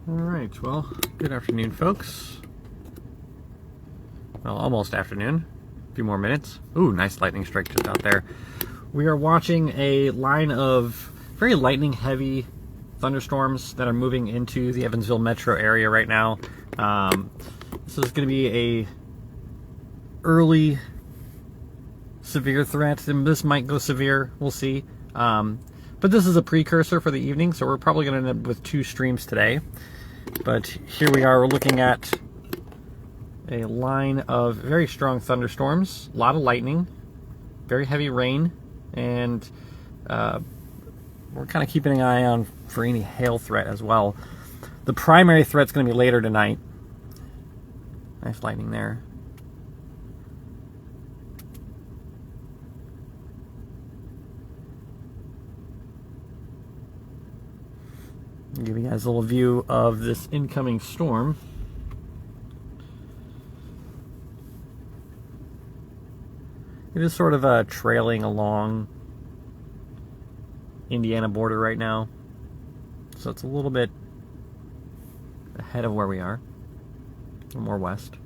Alright, well, good afternoon, folks. Well, almost afternoon. A few more minutes. Ooh, nice lightning strike just out there. We are watching a line of very lightning-heavy thunderstorms that are moving into the Evansville metro area right now. This is going to be a early severe threat, and this might go severe. We'll see. But this is a precursor for the evening, so we're probably going to end up with 2 streams today. But here we are, we're looking at a line of very strong thunderstorms, a lot of lightning, very heavy rain, and we're kind of keeping an eye on for any hail threat as well. The primary threat's going to be later tonight. Nice lightning there. I'll give you guys a little view of this incoming storm. It is sort of trailing along Indiana border right now, so it's a little bit ahead of where we are, a little more west.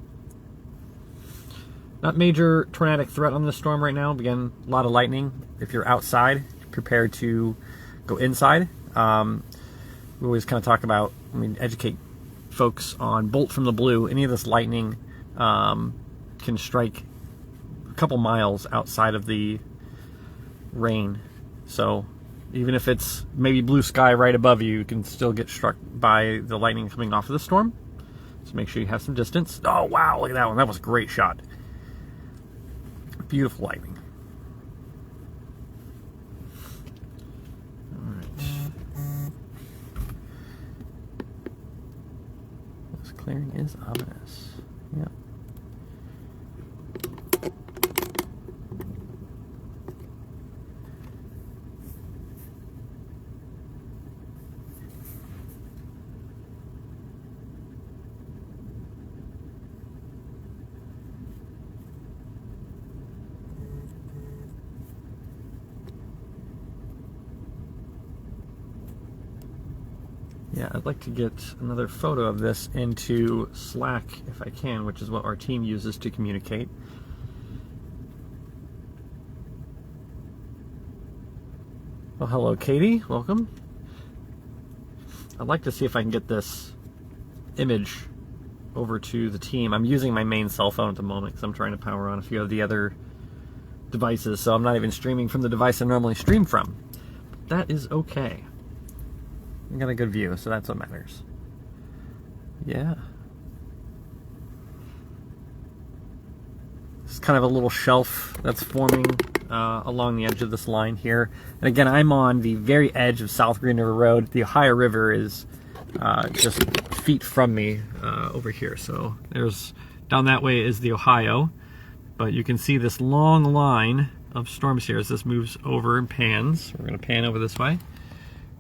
Not major tornadic threat on this storm right now. Again, a lot of lightning. If you're outside, prepare to go inside. We always kind of talk about, educate folks on bolt from the blue. Any of this lightning can strike a couple miles outside of the rain. So even if it's maybe blue sky right above you, you can still get struck by the lightning coming off of the storm. So make sure you have some distance. Oh, wow, look at that one. That was a great shot. Beautiful lightning. Clearing is ominous. Yep. Yeah, I'd like to get another photo of this into Slack if I can, which is what our team uses to communicate. Well, hello, Katie. Welcome. I'd like to see if I can get this image over to the team. I'm using my main cell phone at the moment because I'm trying to power on a few of the other devices, so I'm not even streaming from the device I normally stream from. But that is okay. I got a good view, so that's what matters. Yeah. It's kind of a little shelf that's forming along the edge of this line here. And again, I'm on the very edge of South Green River Road. The Ohio River is just feet from me over here. So there's, down that way is the Ohio. But you can see this long line of storms here as this moves over and pans. We're going to pan over this way.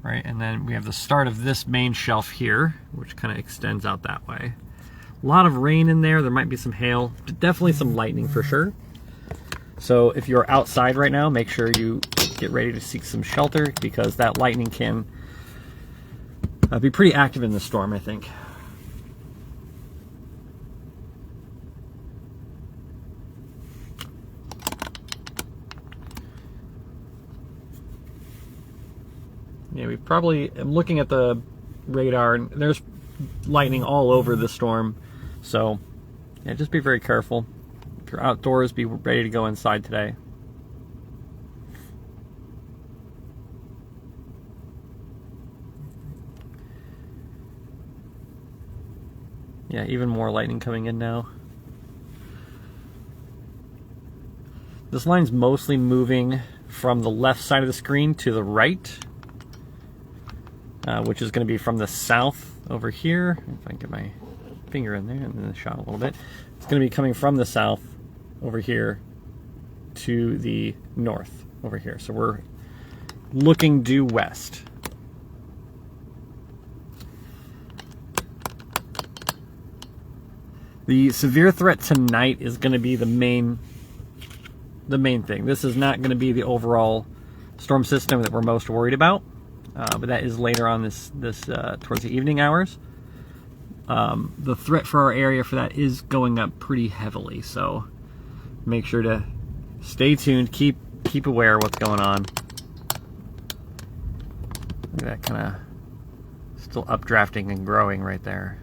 Right, and then we have the start of this main shelf here, which kind of extends out that way. A lot of rain in there. There might be some hail, definitely some lightning for sure. So if you're outside right now, make sure you get ready to seek some shelter because that lightning can be pretty active in the storm, I think. Yeah, we probably, I'm looking at the radar and there's lightning all over the storm. So, yeah, just be very careful. If you're outdoors, be ready to go inside today. Yeah, even more lightning coming in now. This line's mostly moving from the left side of the screen to the right. Which is going to be from the south over here. If I can get my finger in there and then the shot a little bit. It's going to be coming from the south over here to the north over here. So we're looking due west. The severe threat tonight is going to be the main the main thing. This is not going to be the overall storm system that we're most worried about, but that is later on this towards the evening hours. The threat for our area for that is going up pretty heavily, so make sure to stay tuned, keep aware of what's going on. Look at that, kind of still updrafting and growing right there.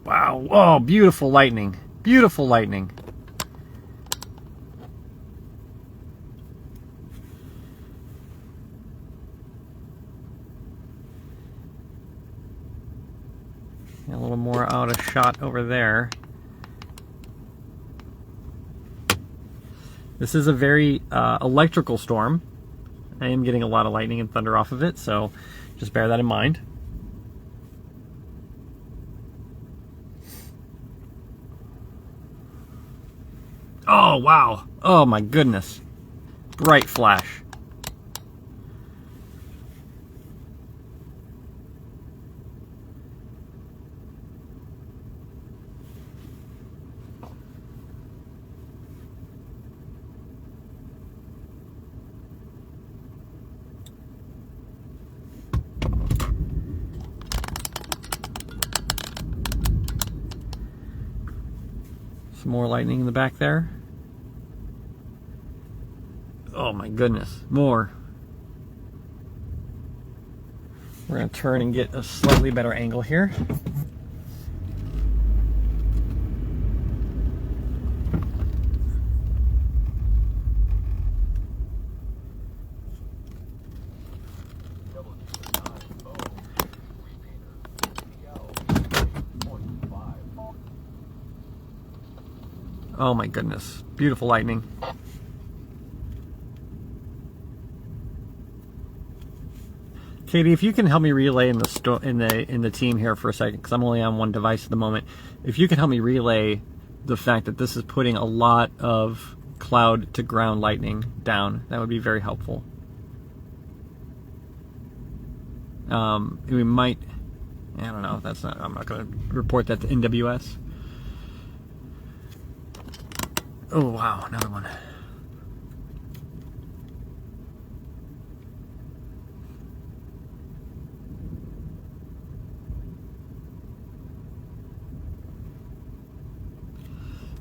Wow, oh, beautiful lightning, beautiful lightning. A little more out of shot over there. This is a very electrical storm. I am getting a lot of lightning and thunder off of it, so just bear that in mind. Oh, wow. Oh, my goodness. Bright flash. Some more lightning in the back there. Oh my goodness, more. We're going to turn and get a slightly better angle here. Oh my goodness, beautiful lightning. Katie, if you can help me relay in the team here for a second, because I'm only on one device at the moment. If you can help me relay the fact that this is putting a lot of cloud to ground lightning down, that would be very helpful. We might, I don't know. That's not. I'm not going to report that to NWS. Oh wow, another one.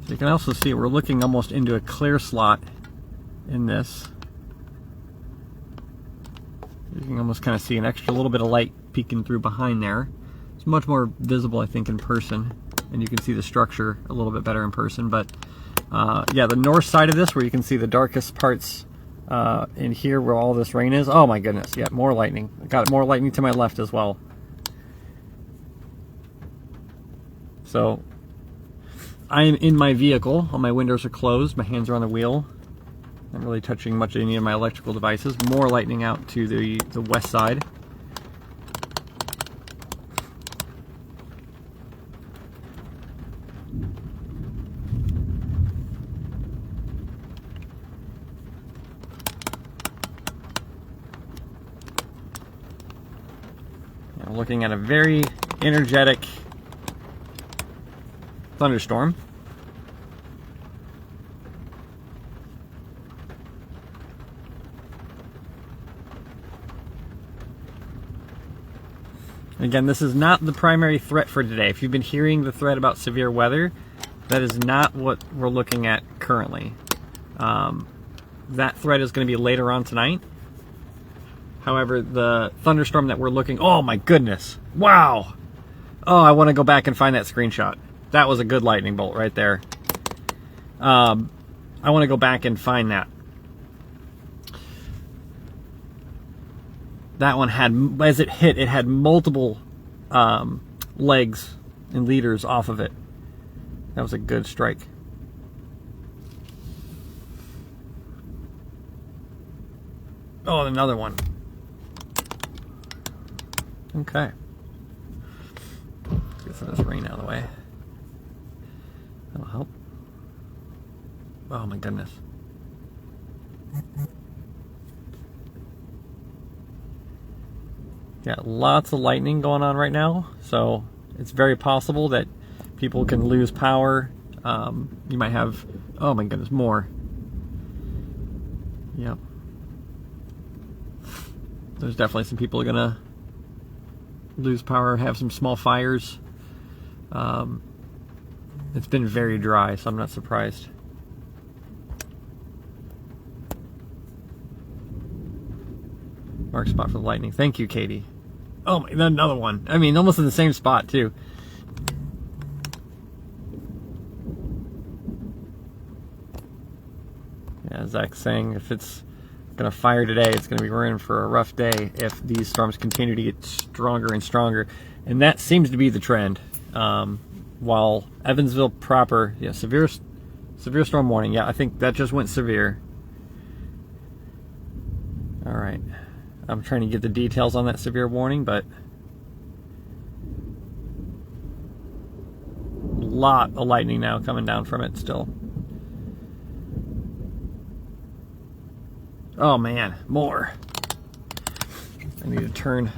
So you can also see we're looking almost into a clear slot in this. You can almost kind of see an extra little bit of light peeking through behind there. It's much more visible, I think, in person, and you can see the structure a little bit better in person. But yeah, the north side of this, where you can see the darkest parts in here where all this rain is. Oh my goodness, yeah, more lightning. I got more lightning to my left as well. So I am in my vehicle. All my windows are closed. My hands are on the wheel. I'm not really touching much of any of my electrical devices. More lightning out to the west side. I'm looking at a very energetic thunderstorm. Again, this is not the primary threat for today. If you've been hearing the threat about severe weather, that is not what we're looking at currently. That threat is going to be later on tonight. However, the thunderstorm that we're looking... Oh my goodness! Wow! Oh, I want to go back and find that screenshot. That was a good lightning bolt right there. I want to go back and find that. That one had, as it hit, it had multiple legs and leaders off of it. That was a good strike. Oh, another one. Okay. Let's get some of this rain out of the way. That'll help. Oh my goodness. Got lots of lightning going on right now, so it's very possible that people can lose power You might have, oh my goodness, more. Yep. There's definitely some people are gonna lose power, have some small fires. It's been very dry, so I'm not surprised. Mark spot for the lightning. Thank you, Katie. Oh my, another one. I mean, almost in the same spot too. Yeah, Zach's saying if it's gonna fire today, it's gonna be we're in for a rough day if these storms continue to get stronger and stronger, and that seems to be the trend. While Evansville proper, yeah, severe storm warning. Yeah, I think that just went severe. All right, I'm trying to get the details on that severe warning, but a lot of lightning now coming down from it still. Oh man, more. I need to turn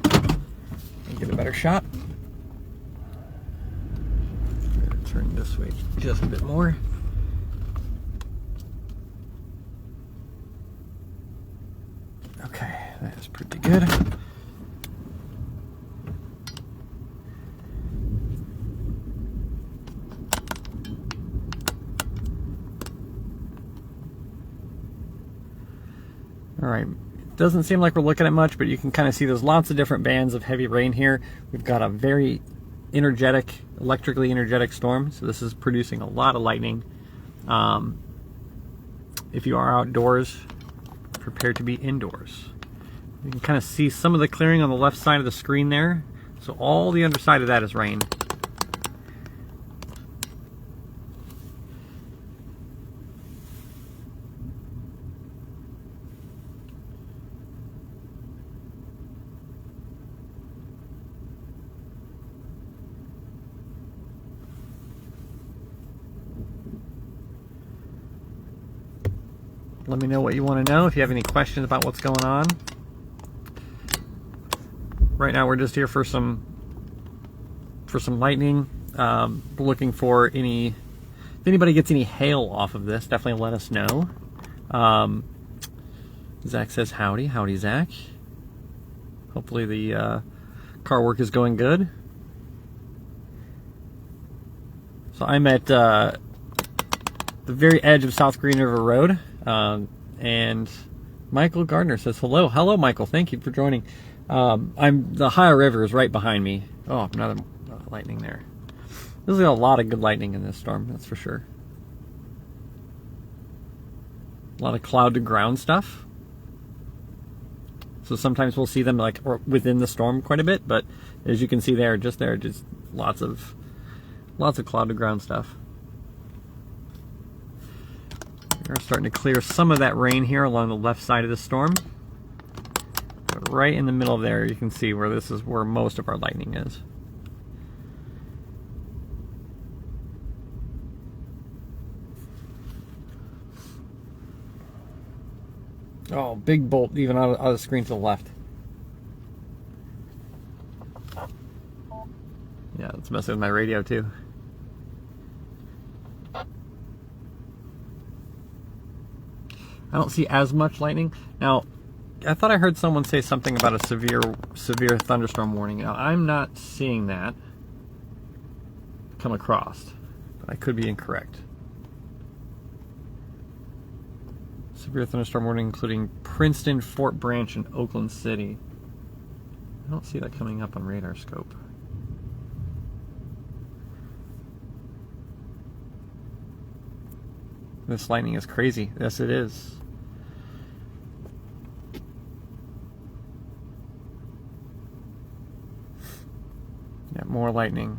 and get a better shot. Turn this way just a bit more. Okay, that's pretty good. All right, doesn't seem like we're looking at much, but you can kind of see there's lots of different bands of heavy rain here. We've got a very energetic, electrically energetic storm, so this is producing a lot of lightning. If you are outdoors, prepare to be indoors. You can kind of see some of the clearing on the left side of the screen there, so all the underside of that is rain. Let me know what you want to know if you have any questions about what's going on. Right now we're just here for some lightning. We're looking for if anybody gets any hail off of this, definitely let us know. Zach says howdy. Howdy, Zach. Hopefully the car work is going good. So I'm at the very edge of South Green River Road. And Michael Gardner says hello. Hello, Michael. Thank you for joining. The Ohio River is right behind me. Oh, another lightning there. There's a lot of good lightning in this storm, that's for sure. A lot of cloud to ground stuff. So sometimes we'll see them like within the storm quite a bit, but as you can see there, just lots of cloud to ground stuff. We're starting to clear some of that rain here along the left side of the storm. But right in the middle there, you can see where this is where most of our lightning is. Oh, big bolt even out of the screen to the left. Yeah, it's messing with my radio too. I don't see as much lightning. Now, I thought I heard someone say something about a severe thunderstorm warning. Now, I'm not seeing that come across, but I could be incorrect. Severe thunderstorm warning including Princeton, Fort Branch, and Oakland City. I don't see that coming up on radar scope. This lightning is crazy. Yes, it is. Yeah, more lightning.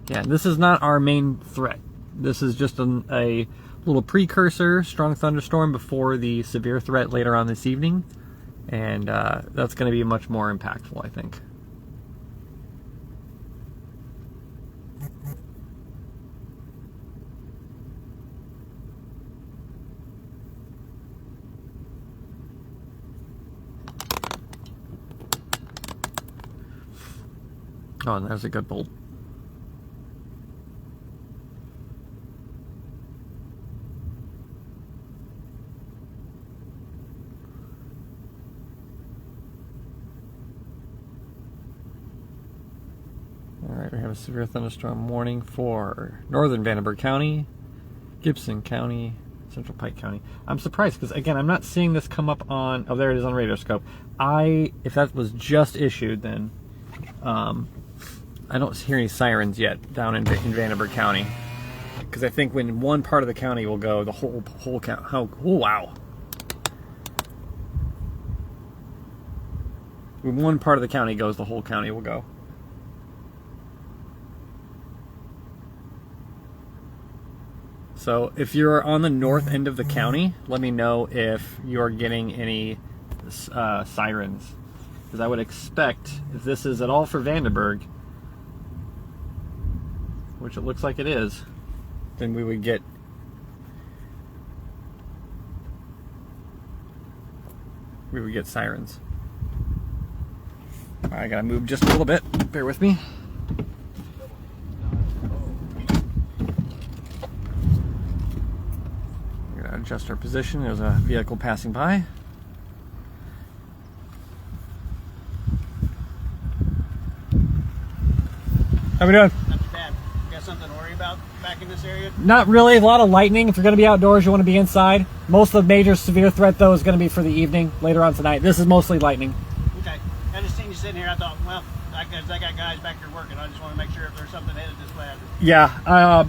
Yeah, this is not our main threat. This is just a little precursor, strong thunderstorm before the severe threat later on this evening. And that's going to be much more impactful, I think. Oh, and there's a good bolt. Alright, we have a severe thunderstorm warning for northern Vandenberg County, Gibson County, Central Pike County. I'm surprised because, again, I'm not seeing this come up on... Oh, there it is on radar scope. If that was just issued, then I don't hear any sirens yet down in Vandenberg County. Because I think when one part of the county will go, the whole county... Oh, wow. When one part of the county goes, the whole county will go. So if you're on the north end of the county, let me know if you're getting any sirens. Because I would expect, if this is at all for Vandenberg, which it looks like it is, then we would get sirens. I gotta move just a little bit. Bear with me. Adjust our position. There's a vehicle passing by. How we doing? Not too bad. You got something to worry about back in this area? Not really. A lot of lightning. If you're going to be outdoors, you want to be inside. Most of the major severe threat, though, is going to be for the evening, later on tonight. This is mostly lightning. Okay. I just seen you sitting here. I thought, well, I got guys back here working. I just want to make sure if there's something headed this way. Yeah.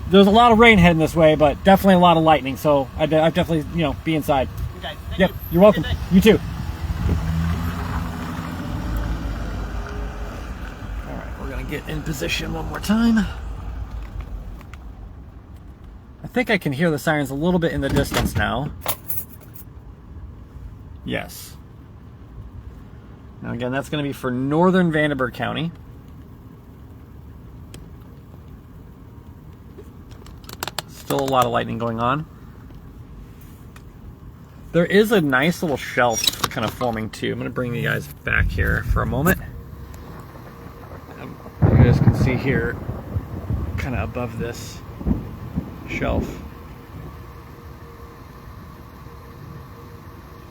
There's a lot of rain heading this way, but definitely a lot of lightning. So I'd definitely, be inside. Okay. Thank Yep. you. You're welcome. You too. All right. We're going to get in position one more time. I think I can hear the sirens a little bit in the distance now. Yes. Now again, that's going to be for northern Vandenberg County. Still a lot of lightning going on. There is a nice little shelf kind of forming too. I'm going to bring you guys back here for a moment. You guys can see here, kind of above this shelf.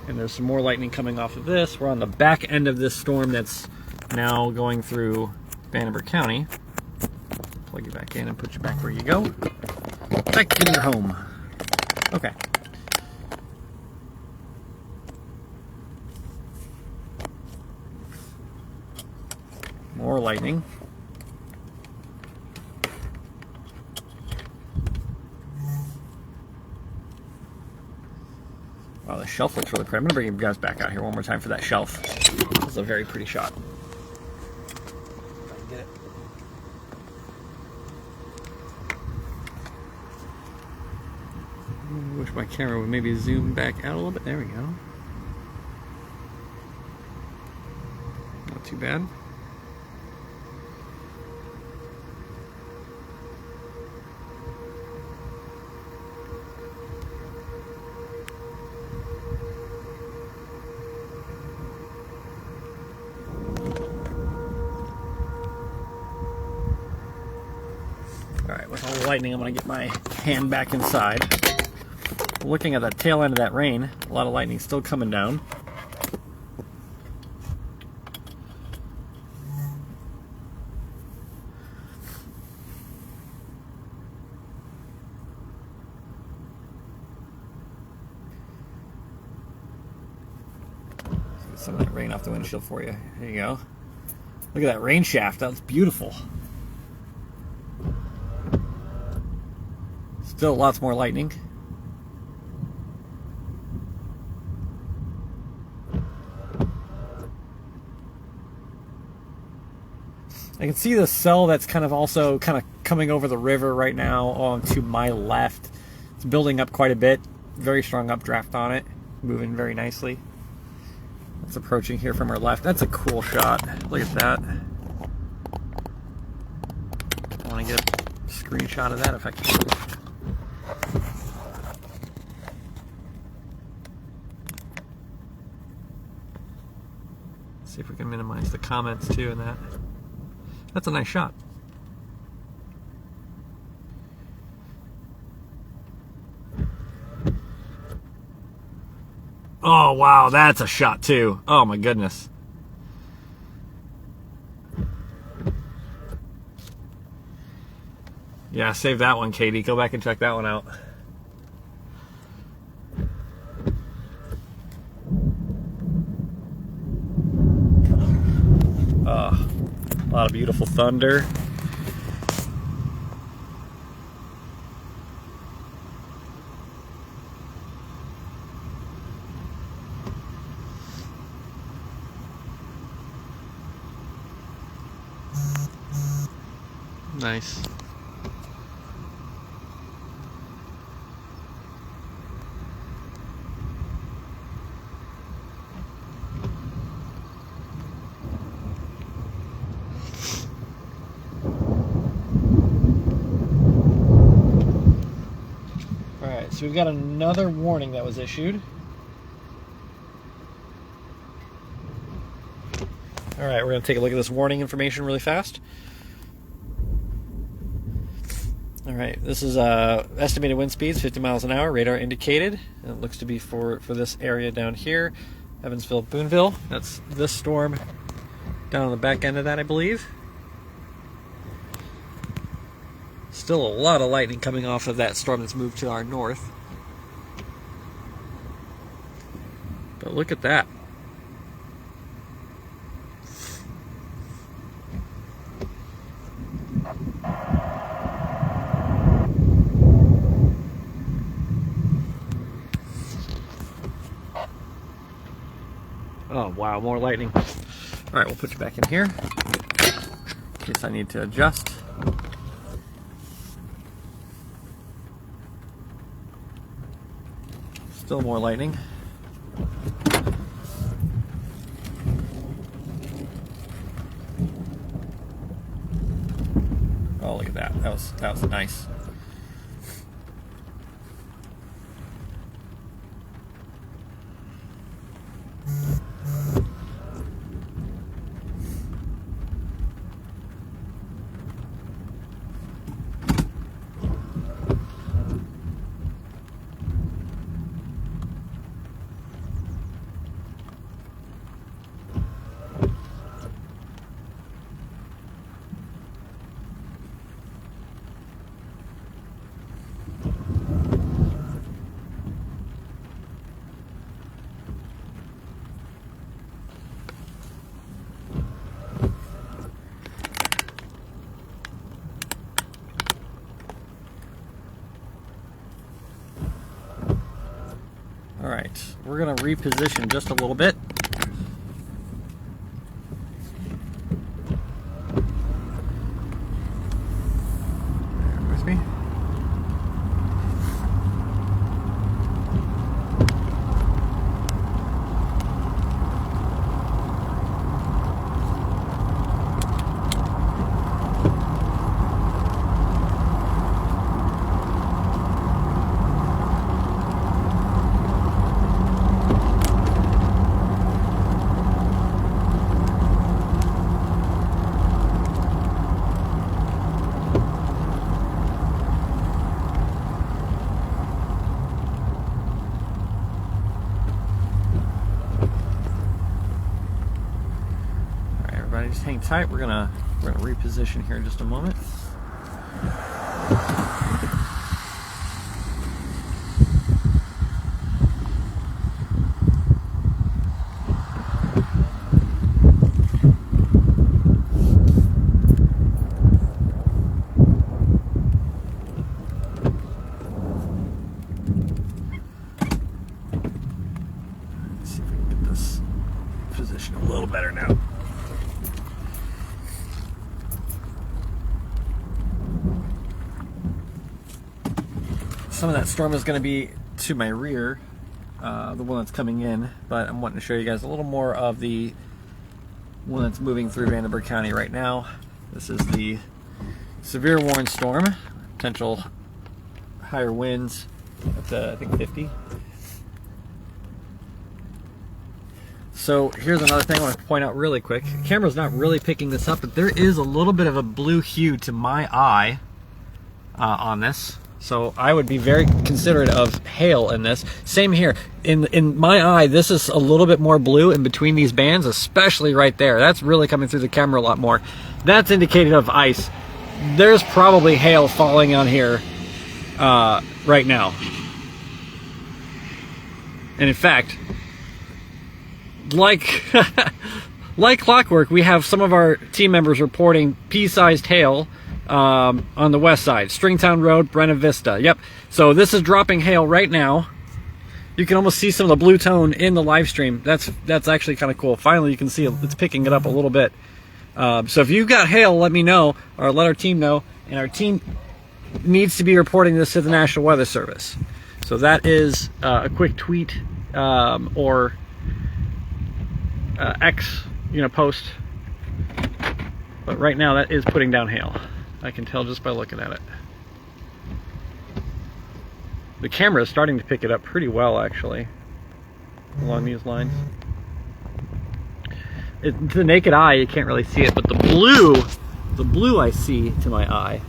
And there's some more lightning coming off of this. We're on the back end of this storm that's now going through Vandenberg County. Plug you back in and put you back where you go. Back in your home. Okay. More lightning. Wow, the shelf looks really pretty. I'm going to bring you guys back out here one more time for that shelf. This is a very pretty shot. Get it. I wish my camera would maybe zoom back out a little bit. There we go. Not too bad. Alright, with all the lightning, I'm going to get my hand back inside. Looking at the tail end of that rain, a lot of lightning still coming down. Get some of that rain off the windshield for you. There you go. Look at that rain shaft. That was beautiful. Still lots more lightning. I can see the cell that's kind of also kind of coming over the river right now to my left. It's building up quite a bit. Very strong updraft on it. Moving very nicely. It's approaching here from our left. That's a cool shot. Look at that. I want to get a screenshot of that if I can. See if we can minimize the comments too in that. That's a nice shot. Oh, wow, that's a shot too. Oh my goodness. Yeah, save that one, Katie. Go back and check that one out. A lot of beautiful thunder. Nice. Alright, so we've got another warning that was issued. Alright, we're going to take a look at this warning information really fast. Alright, this is estimated wind speeds, 50 miles an hour, radar indicated. And it looks to be for this area down here, Evansville, Boonville. That's this storm down on the back end of that, I believe. Still a lot of lightning coming off of that storm that's moved to our north. But look at that. Oh, wow, more lightning. All right, we'll put you back in here in case I need to adjust. Still more lightning. Oh, look at that. That was nice. All right, we're gonna reposition just a little bit. Bear with me. Just hang tight. We're gonna reposition here in just a moment. Let's see if we can get this positioned a little better now. Some of that storm is going to be to my rear, the one that's coming in, but I'm wanting to show you guys a little more of the one that's moving through Vandenberg County right now. This is the severe warning storm, potential higher winds up to I think 50. So here's another thing I want to point out really quick. The camera's not really picking this up, but there is a little bit of a blue hue to my eye on this. So I would be very considerate of hail in this. Same here. In my eye, this is a little bit more blue in between these bands, especially right there. That's really coming through the camera a lot more. That's indicated of ice. There's probably hail falling on here right now. And in fact, like like clockwork, we have some of our team members reporting pea-sized hail on the west side, Stringtown Road, Buena Vista. Yep. So this is dropping hail right now. You can almost see some of the blue tone in the live stream. That's actually kind of cool. Finally, you can see it's picking it up a little bit. So if you've got hail, let me know, or let our team know. And our team needs to be reporting this to the National Weather Service. So that is a quick tweet or X, post. But right now, that is putting down hail. I can tell just by looking at it. The camera is starting to pick it up pretty well, actually, along these lines. To the naked eye, you can't really see it, but the blue I see to my eye.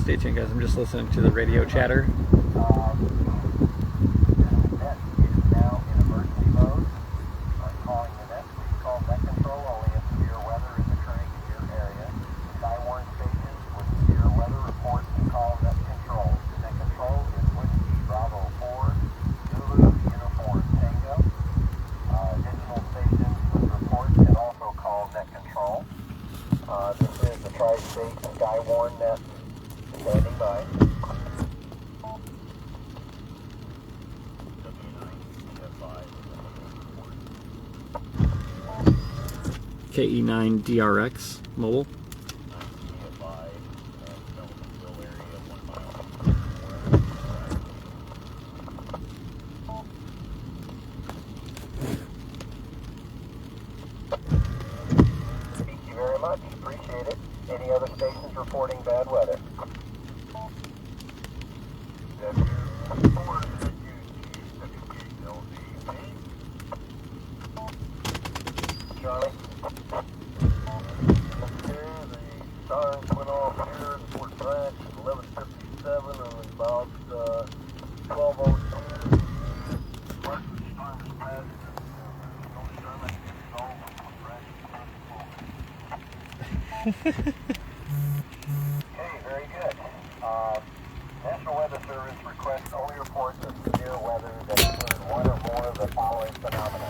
Stay tuned, guys. I'm just listening to the radio chatter. This is the Tri-State Skywarn Net standing by. KE9 DRX mobile. Thank you very much. Appreciate it. Any other stations reporting bad weather? Charlie? Okay, the sirens went off here in Fort Branch at 11:57 and about 12:02. Martin storm is passed and no Sherman is all of Fort Branch. Okay, very good. National Weather Service requests only reports of severe weather that include one or more of the following phenomena: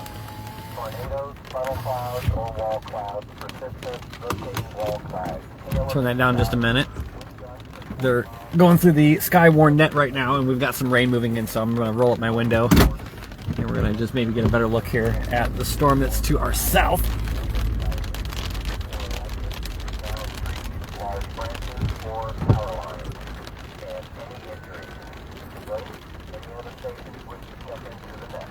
tornadoes, funnel clouds, or wall clouds, persistent rotating wall clouds. Turn that down just a minute. They're going through the Skywarn net right now, and we've got some rain moving in, so I'm going to roll up my window. And we're going to just maybe get a better look here at the storm that's to our south. Large branches or power lines, and any injuries. Ready? Any other stations wish to step into the net?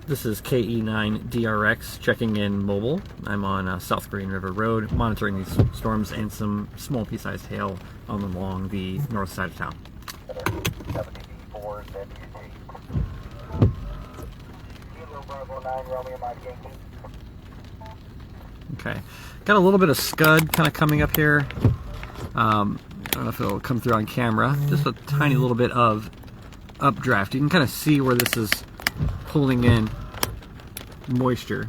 This is KE9 DRX checking in mobile. I'm on South Green River Road, monitoring these storms and some small pea-sized hail along the north side of town. 74 ZUT. Kilo Bravo 9, Romeo Mike Yankee. Okay, got a little bit of scud kind of coming up here. I don't know if it'll come through on camera. Just a tiny little bit of updraft. You can kind of see where this is pulling in moisture.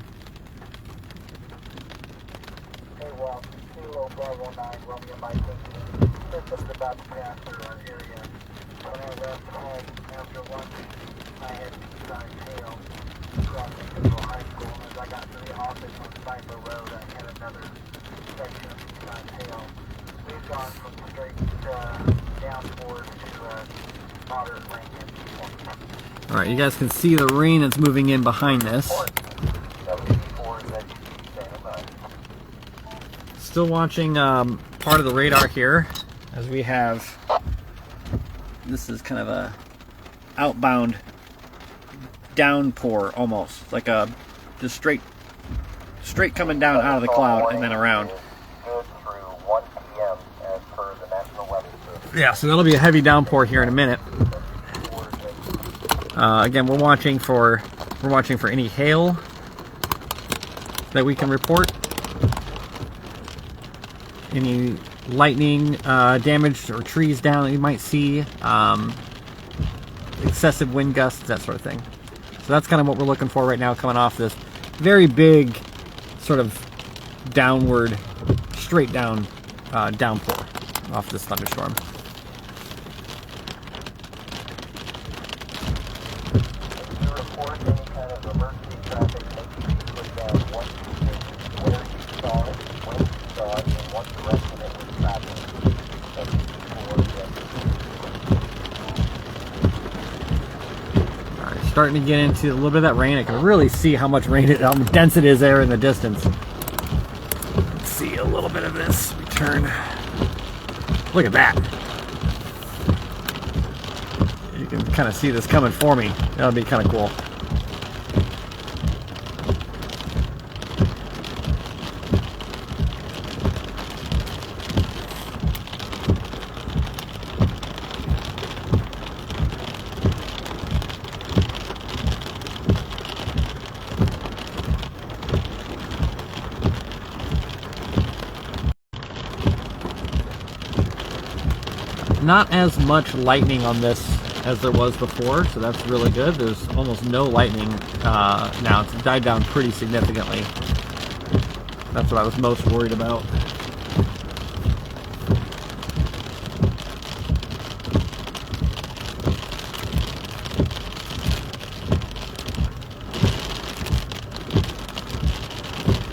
Hey, Walt, Kilo Bravo 9, Romeo Mike 15. System's about to pass through our area. When I left home after lunch, I had deep-sized hail crossing Central High School. As I got to the office on Cypher Road, I had another section of deep-sized hail. We've gone from straight downpour to moderate rain at this point. All right, you guys can see the rain that's moving in behind this. Still watching part of the radar here, as we have, this is kind of a outbound downpour almost, like a just straight coming down out of the cloud and then around. Good through 1 p.m. as per the National Weather Service. Yeah, so that'll be a heavy downpour here in a minute. Again, we're watching for any hail that we can report. Any lightning damage or trees down that you might see, excessive wind gusts, that sort of thing. So that's kind of what we're looking for right now, coming off this very big sort of downward, straight down downpour off this thunderstorm. If you report any kind of emergency traffic, make sure you put down what you think, where you saw it, when you saw it, and what direction it was traveling. So All right, starting to get into a little bit of that rain. I can really see how much rain, how dense it is there in the distance. Let's see a little bit of this. We turn. Look at that. You can kind of see this coming for me. That'll be kind of cool. Not as much lightning on this as there was before, so that's really good. There's almost no lightning now. It's died down pretty significantly. That's what I was most worried about.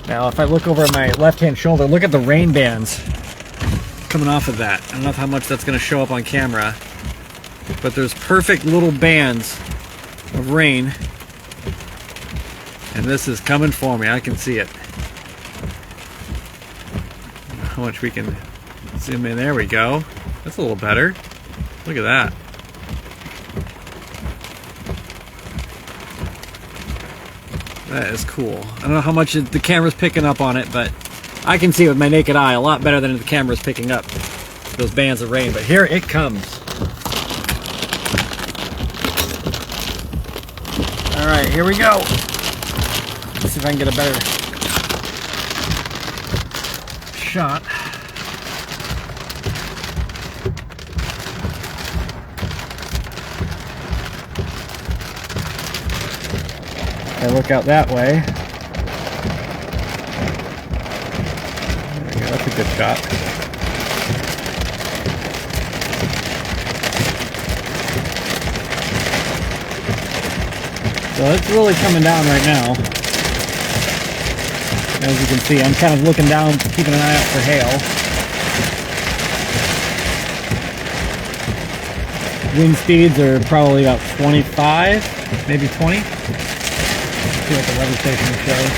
Now, if I look over at my left-hand shoulder, look at the rain bands coming off of that. I don't know how much that's going to show up on camera, but there's perfect little bands of rain, and this is coming for me. I can see it. How much we can zoom in. There we go. That's a little better. Look at that. That is cool. I don't know how much the camera's picking up on it, but I can see it with my naked eye a lot better than the camera's picking up those bands of rain. But here it comes. All right, here we go. Let's see if I can get a better shot. I look out that way. There we go, that's a good shot. So it's really coming down right now. As you can see, I'm kind of looking down, keeping an eye out for hail. Wind speeds are probably about 25, maybe 20. See what the weather station shows.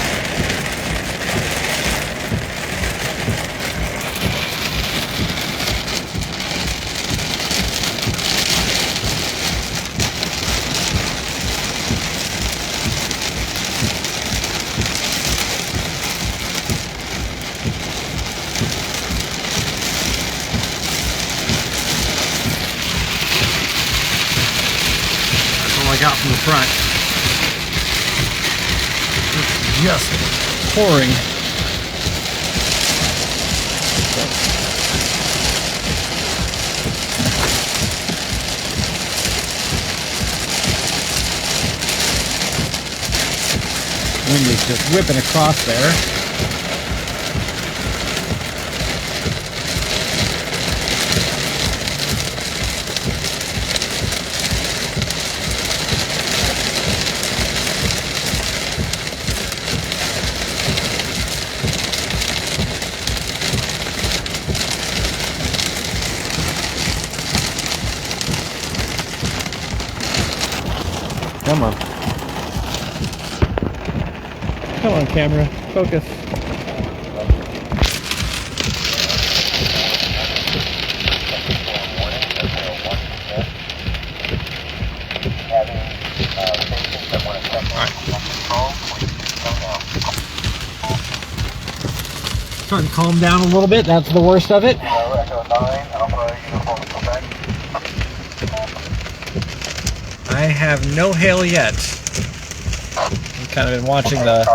That's all I got from the front. Just pouring. Wind is just whipping across there. Come on. Come on, camera. Focus. Starting to calm down a little bit. That's the worst of it. I have no hail yet. I've kind of been watching the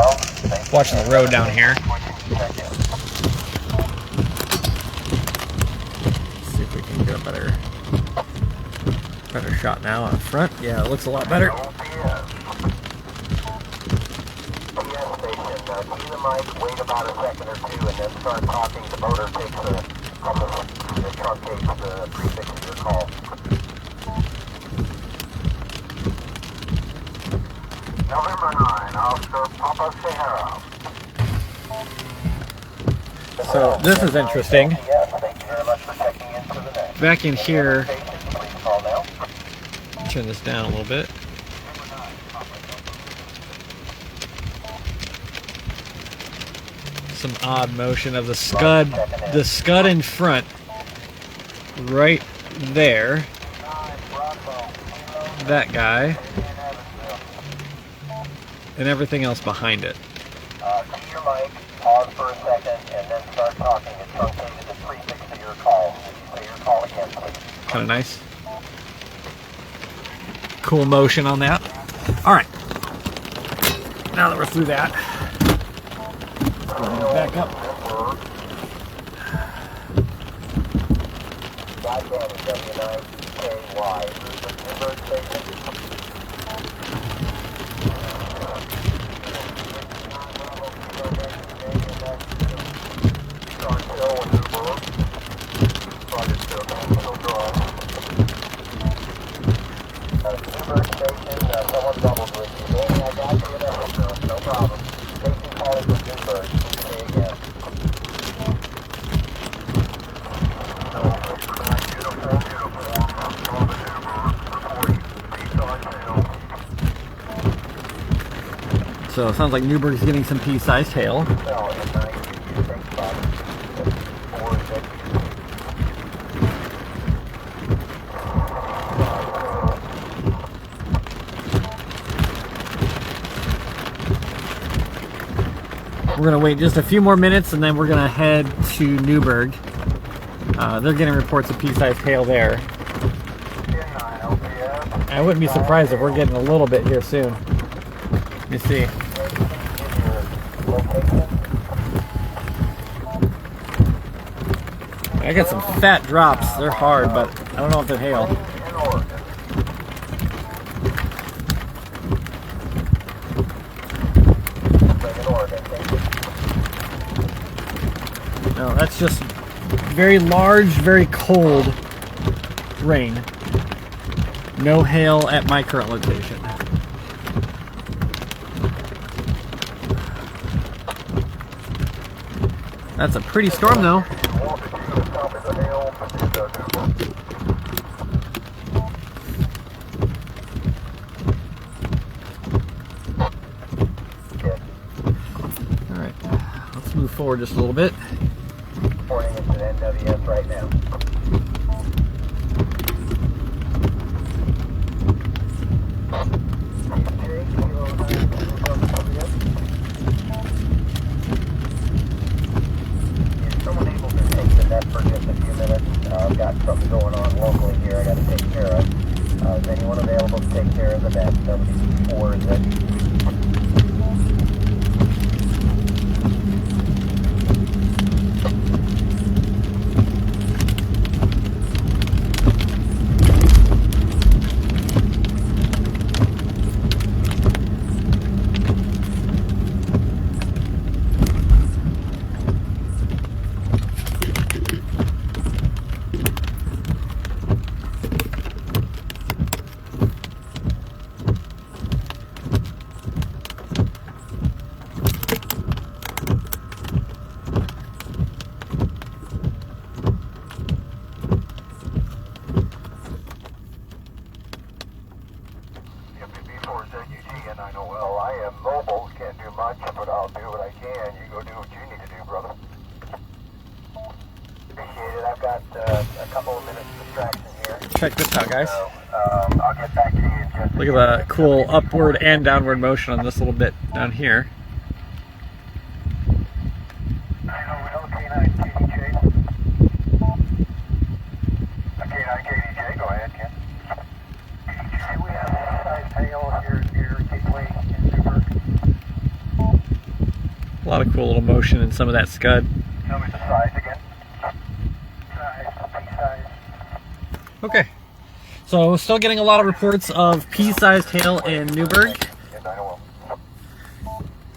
road down here. Let's see if we can get a better shot now on the front. Yeah, it looks a lot better. Wait about a second or two and then start talking. The motor takes the truncates the prefix of your call. November 9, Officer Papa Sahara. So this is interesting. Yes, thank you very much for checking into the next. Back in here, Please call now. turn this down a little bit. Some odd motion of the scud in front, right there. That guy, and everything else behind it. Keep your mic, pause for a second, and then start talking. It's truncated the prefix of your call. Say your call again, please. Kind of nice. Cool motion on that. All right. Now that we're through that, back up. No problem. Station calling from Newburgh. Say again. So it sounds like Newburgh's getting some pea-sized hail. We're going to wait just a few more minutes and then we're going to head to Newburgh. They're getting reports of pea-sized hail there. I wouldn't be surprised if we're getting a little bit here soon. Let me see. I got some fat drops. They're hard, but I don't know if they're hail. No, that's just very large, very cold rain. No hail at my current location. That's a pretty storm though. Alright, let's move forward just a little bit. Reporting into the NWS right now. Is someone able to take the net for just a few minutes? I've got something going on locally here I got to take care of. Is anyone available to take care of the net? W4 is it? check this out, guys. I'll get back to you in just a Look at the cool upward and downward motion on this little bit down here. K9 KDJ. K9 KDJ, go ahead, Ken. KDJ, we have a size hail here near Gateway in Newburgh. A lot of cool little motion in some of that scud. Tell me the size again. Size, P-size. Okay, so still getting a lot of reports of pea-sized hail in Newburgh.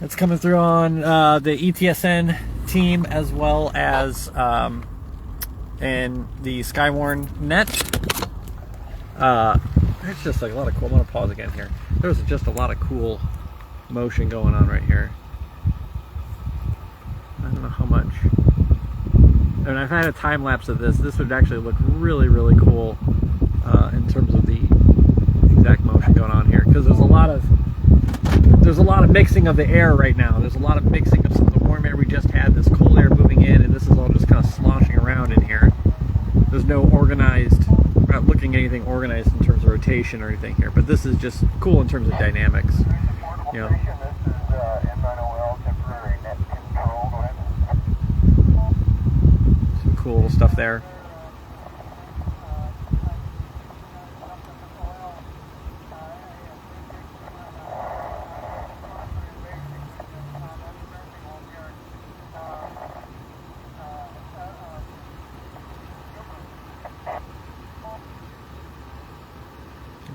It's coming through on the ETSN team as well as in the Skywarn net. It's just like a lot of cool. I'm gonna pause again here. There's just a lot of cool motion going on right here. I don't know how much. And I've had a time lapse of this. This would actually look really, really cool in terms of the exact motion going on here, because there's a lot of mixing of the air right now. There's a lot of mixing of some of the warm air we just had, this cold air moving in, and this is all just kind of sloshing around in here. There's no organized, we're not looking at anything organized in terms of rotation or anything here, but this is just cool in terms of dynamics. You know. Some cool stuff there.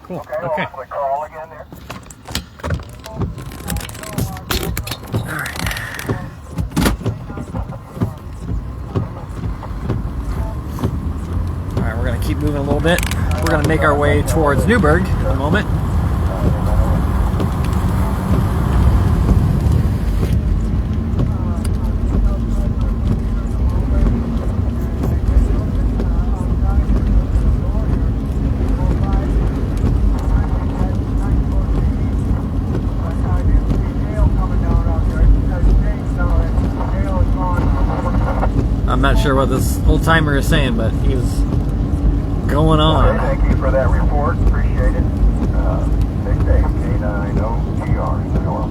Cool. Okay. Call again there. All right, we're going to keep moving a little bit. We're going to make our way towards Newburgh in a moment. I'm not sure what this old timer is saying, but he's going on. Thank you for that report. Appreciate it. Big day, K9 OGR. Hello.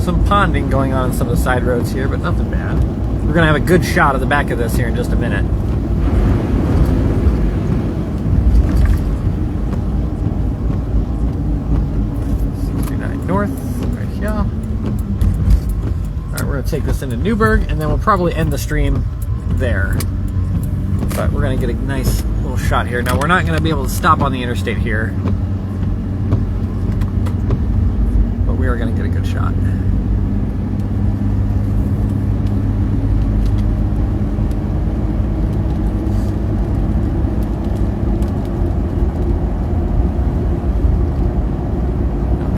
Some ponding going on some of the side roads here, but nothing bad. We're going to have a good shot of the back of this here in just a minute. North, right here. All right, we're gonna take this into Newburgh, and then we'll probably end the stream there. But we're gonna get a nice little shot here. Now we're not gonna be able to stop on the interstate here, but we are gonna get a good shot.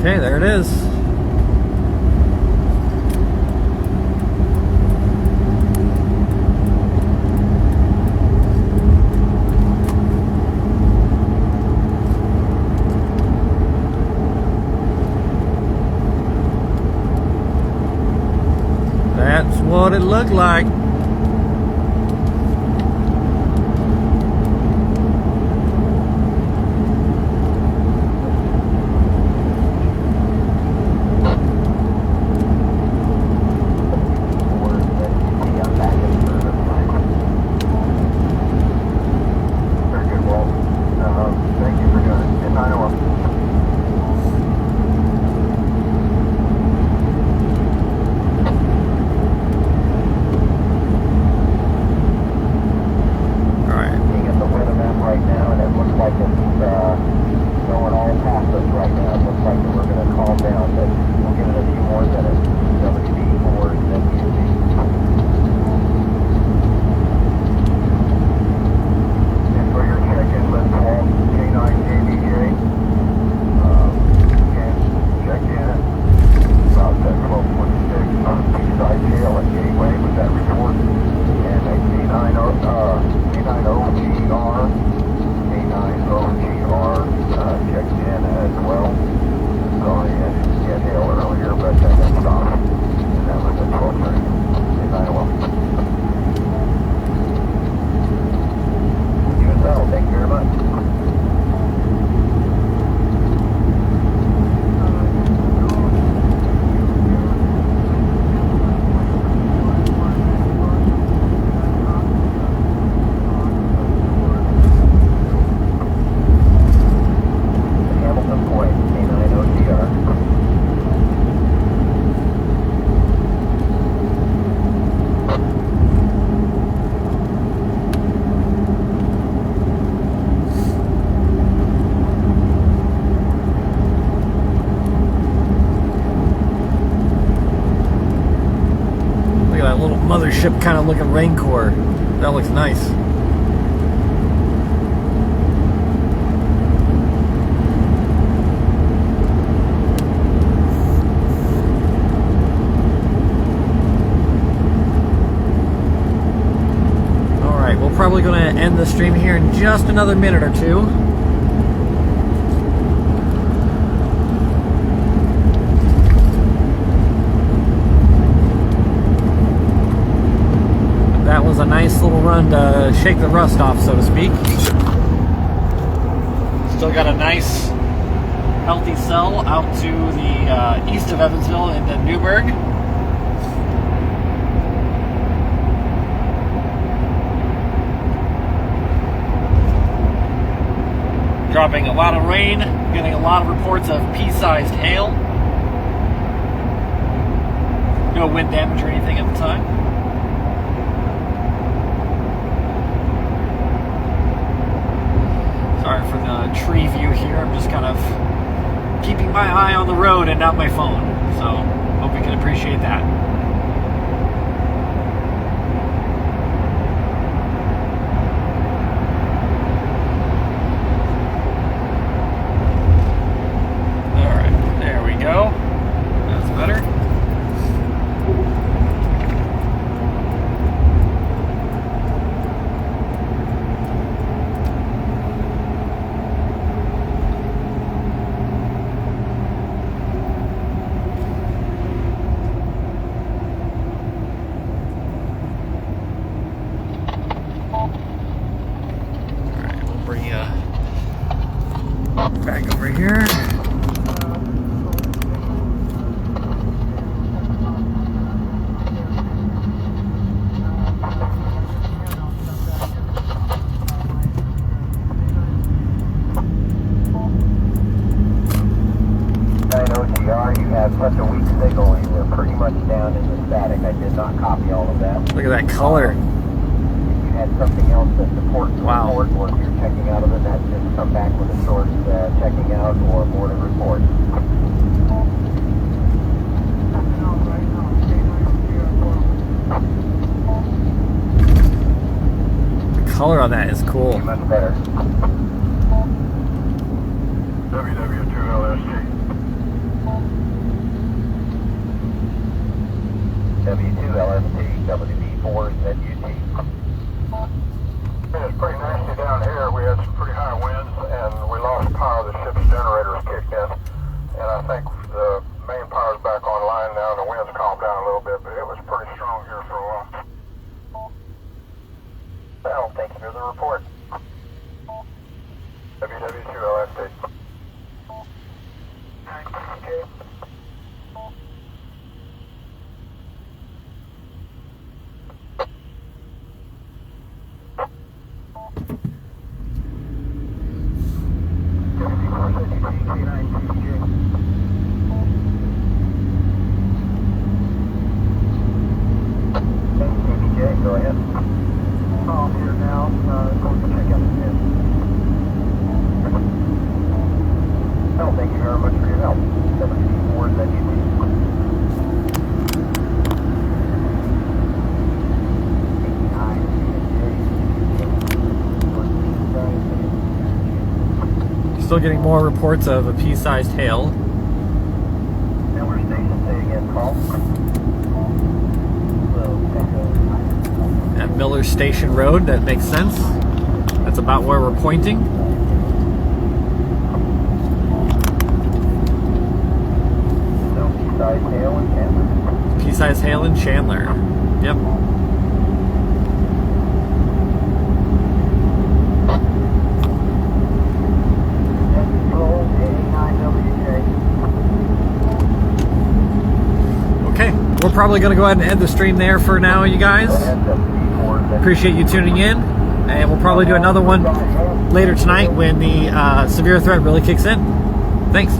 Okay, there it is. That's what it looked like. mothership kind of looking Rancor. That looks nice. Alright, we're probably going to end the stream here in just another minute or two. That was a nice little run to shake the rust off, so to speak. Still got a nice, healthy cell out to the east of Evansville into Newburgh. Dropping a lot of rain, getting a lot of reports of pea-sized hail. No wind damage or anything at the time. Sorry for the tree view here. I'm just kind of keeping my eye on the road and not my phone. So, hope you can appreciate that. Alright, there we go. That's better. Back over here. OTR, you have such a weak signal, you were pretty much down in the static. I did not copy all of that. Look at that color. If you had something else that supports the Wow. report, or if you're checking out of it, that just come back with a source checking out or boarded report. The color on that is cool. Much better. WW2LST. W2LST, WB4ZUT. It's pretty nasty down here. We had some pretty high winds and we lost power. The ship's generators kicked in. And I think the main power's back online now. The wind's calmed down a little bit, but it was pretty strong here for a while. Well, thank you for the report. WW2LST. Okay. Go ahead. I'm here now. Going to check out the pin. Well, thank you very much for your help. WB4ZUT. Still getting more reports of a pea-sized hail. Miller Station, say again, call. At Miller Station Road, that makes sense. That's about where we're pointing. So, pea-sized hail in Chandler. Pea-sized hail in Chandler. Yep. Okay, we're probably going to go ahead and end the stream there for now, you guys. Appreciate you tuning in, and we'll probably do another one later tonight when the severe threat really kicks in. Thanks.